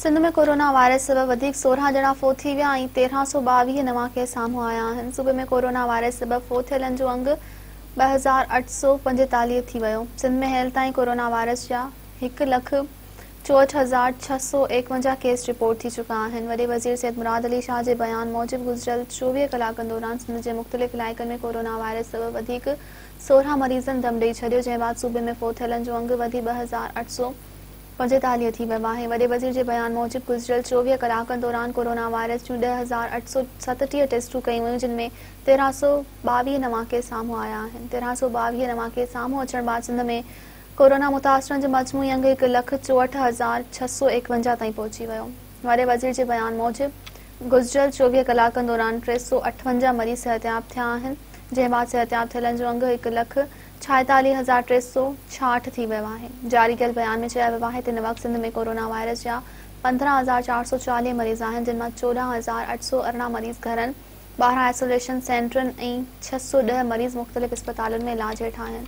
सिंध में corona virus सबब वधीक 16 ॼणा फोत थी विया ऐं 1322 नवां केस साम्हूं आया आहिनि। सूबे में कोरोना वायरस सबब फोत थियलनि जो अंग 2845 थी वियो। सिंध में हेल ताईं कोरोना वायरस जा 1,64,651 केस रिपोर्ट थी चुका आहिनि। वॾे वज़ीर सैयद मुराद अली शाह जे बयान मूजिब गुज़िरियल 24 कलाकनि दौरान सिंध जे मुख़्तलिफ़ इलाइक़नि में कोरोना वायरस सबब वधीक 16 मरीज़नि दम ॾेई छॾियो, जंहिं बाद सूबे में फोत थियलनि जो अंग वधी 2845 थी वियो आहे। वॾे वज़ीर जे बयान मूजिब गुज़िरियल 24 कलाकनि दौरान कोरोना वायरस जूं 10,837 टेस्टूं कयूं वयूं, जिन में 1322 नवां केस साम्हूं आया आहिनि। 1322 नवां केस साम्हूं अचण बाद सिंध में कोरोना मुतासिरनि जो मजमूई अंग 1,64,651 ताईं पहुची वियो। वॾे वज़ीर जे बयान मूजिब गुज़िरियल 24 कलाकनि दौरान 358 मरीज़ सिहतयाब थिया आहिनि, जंहिं बाद सिहतयाब थियलनि जो अंग 1,46,366 थी वियो आहे। जारी कयल बयान में चयो वियो आहे त हिन वक़्ति सिंध में कोरोना वायरस जा 15,440 मरीज़ आहिनि, जिन मां 14,818 मरीज़ घरनि, 12 आइसोलेशन सेंटरनि ऐं 610 मरीज़ मुख़्तलिफ़ अस्पतालुनि में इलाज हेठि आहिनि।